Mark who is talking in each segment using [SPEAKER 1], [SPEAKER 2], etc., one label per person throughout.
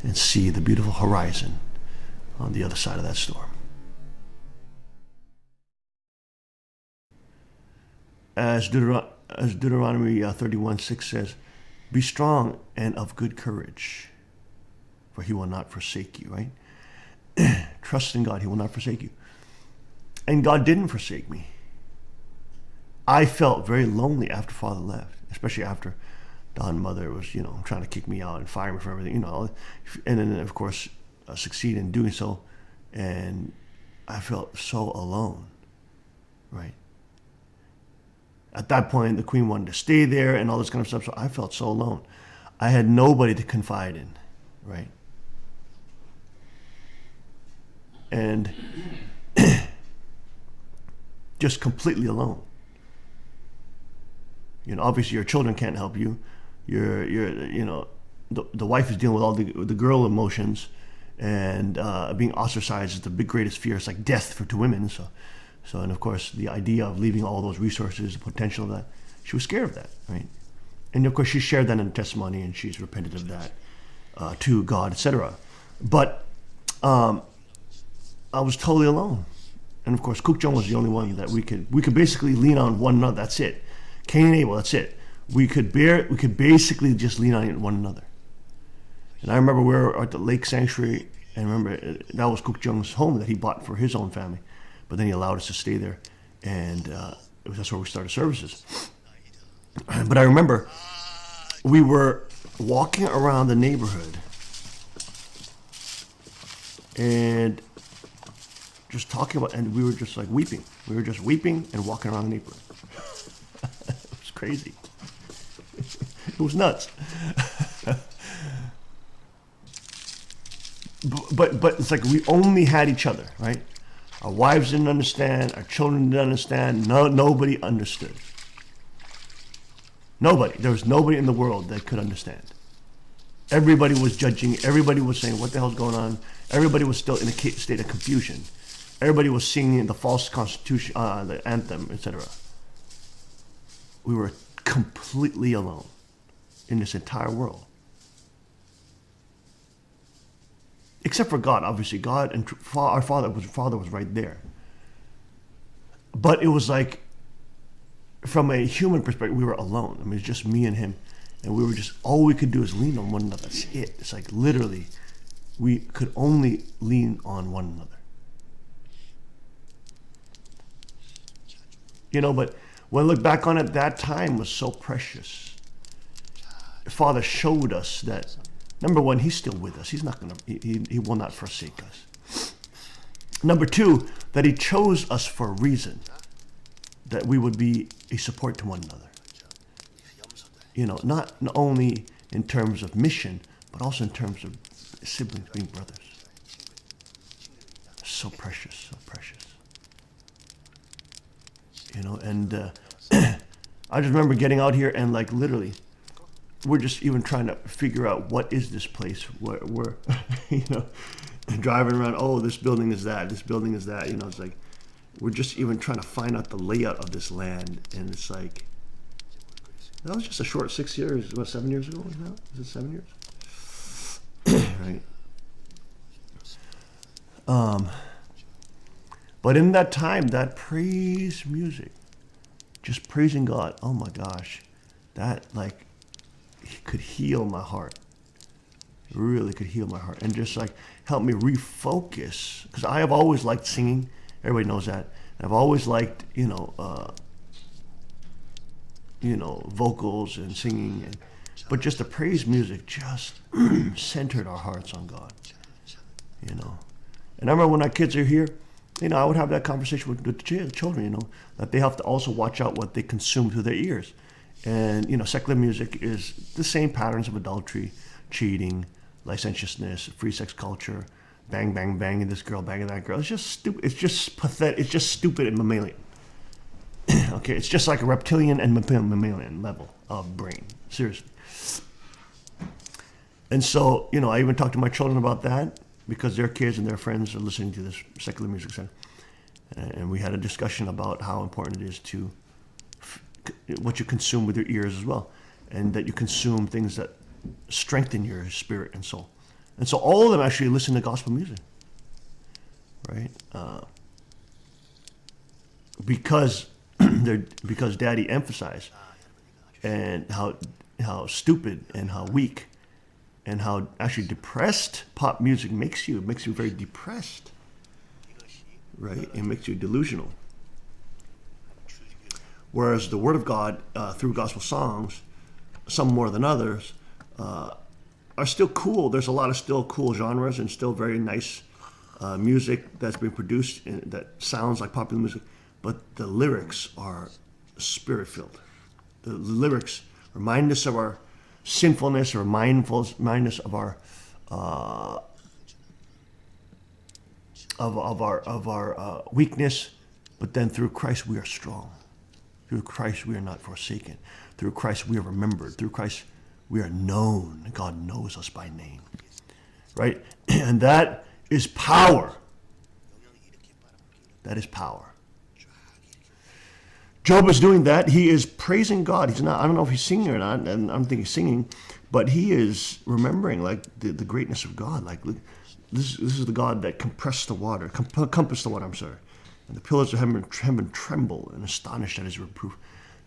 [SPEAKER 1] and see the beautiful horizon on the other side of that storm. As Deuteronomy 31:6 says, be strong and of good courage, for he will not forsake you, right? Trust in God, he will not forsake you. And God didn't forsake me. I felt very lonely after Father left, especially after Don Mother was, trying to kick me out and fire me for everything, and then, of course, succeed in doing so. And I felt so alone, right? At that point, the Queen wanted to stay there and all this kind of stuff, so I felt so alone. I had nobody to confide in, right? And just completely alone. Obviously your children can't help you. The wife is dealing with all the girl emotions, and being ostracized is the greatest fear. It's like death for two women. So, and of course, the idea of leaving all those resources, the potential of that, she was scared of that, right? And of course, she shared that in her testimony, and she's repented of that to God, etc. But I was totally alone, and of course, Kuk Jung was the only one that we could basically lean on one another. That's it. Cain and Abel. That's it. We could basically just lean on one another. And I remember we were at the lake sanctuary, and remember that was Kuk Jung's home that he bought for his own family. But then he allowed us to stay there, and that's where we started services. But I remember we were walking around the neighborhood and just talking about, and we were just like weeping. We were just weeping and walking around the neighborhood. It was crazy. It was nuts. But it's like we only had each other, right? Our wives didn't understand. Our children didn't understand. Nobody understood. Nobody. There was nobody in the world that could understand. Everybody was judging. Everybody was saying, what the hell's going on? Everybody was still in a state of confusion. Everybody was singing the false constitution, the anthem, etc. We were completely alone in this entire world. Except for God, obviously. God and our Father was right there. But it was like, from a human perspective, we were alone. I mean, it's just me and him. And we were just, all we could do is lean on one another. That's it. It's like literally, we could only lean on one another. But when I look back on it, that time was so precious. Father showed us that, number one, he's still with us. He's not going to, he will not forsake us. Number two, that he chose us for a reason, that we would be a support to one another. Not only in terms of mission, but also in terms of siblings being brothers. So precious, so precious. And I just remember getting out here and like literally, we're just even trying to figure out what is this place where we're, driving around. Oh, this building is that. This building is that. It's like we're just even trying to find out the layout of this land, and it's like that was just a short 6 years. What, 7 years ago now? Is it 7 years? Right. But in that time, that praise music, just praising God. Oh my gosh, that like could heal my heart. It really could heal my heart and just like help me refocus, because I have always liked singing. Everybody knows that. I've always liked vocals and singing, but just the praise music just centered our hearts on God. And I remember when our kids are here, I would have that conversation with the children, that they have to also watch out what they consume through their ears. And, secular music is the same patterns of adultery, cheating, licentiousness, free sex culture, bang, bang, banging this girl, banging that girl. It's just stupid. It's just pathetic. It's just stupid and mammalian. Okay, it's just like a reptilian and mammalian level of brain. Seriously. And so, I even talked to my children about that, because their kids and their friends are listening to this secular music center. And we had a discussion about how important it is to what you consume with your ears as well, and that you consume things that strengthen your spirit and soul. And so all of them actually listen to gospel music, right? Because because Daddy emphasized and how stupid and how weak and how actually depressed pop music makes you. It makes you very depressed, right? It makes you delusional. Whereas the Word of God, through gospel songs, some more than others, are still cool. There's a lot of still cool genres and still very nice music that's been produced that sounds like popular music, but the lyrics are spirit-filled. The lyrics remind us of our sinfulness, or remind us of our weakness, but then through Christ we are strong. Through Christ we are not forsaken. Through Christ we are remembered. Through Christ we are known. God knows us by name. Right? And that is power. That is power. Job is doing that. He is praising God. He's not, I don't know if he's singing or not, and I'm thinking singing, but he is remembering like the greatness of God. Like this is the God that compassed the water, and the pillars of heaven tremble and astonished at his reproof.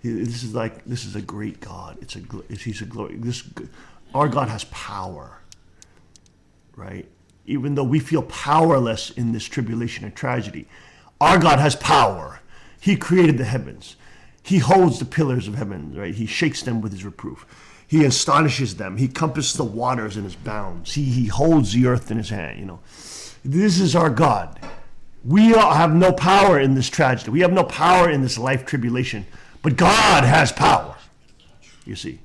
[SPEAKER 1] This is a great God. He's a glory. Our God has power, right? Even though we feel powerless in this tribulation and tragedy, our God has power. He created the heavens. He holds the pillars of heaven, right? He shakes them with his reproof. He astonishes them. He compasses the waters in his bounds. He holds the earth in his hand, you know. This is our God. We have no power in this tragedy. We have no power in this life tribulation. But God has power, you see.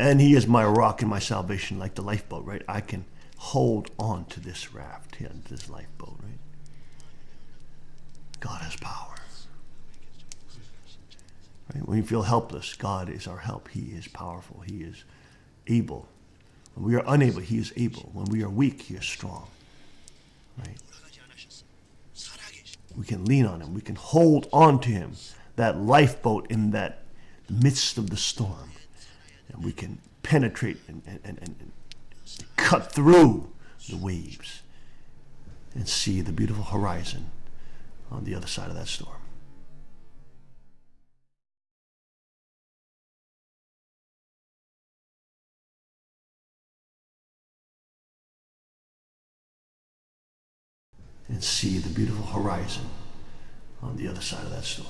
[SPEAKER 1] And he is my rock and my salvation, like the lifeboat, right? I can hold on to this raft, this lifeboat, right? God has power. Right? When you feel helpless, God is our help. He is powerful. He is able. When we are unable, he is able. When we are weak, he is strong. Right? We can lean on him. We can hold on to him, that lifeboat in that midst of the storm. And we can penetrate and cut through the waves and see the beautiful horizon on the other side of that storm. And see the beautiful horizon on the other side of that storm.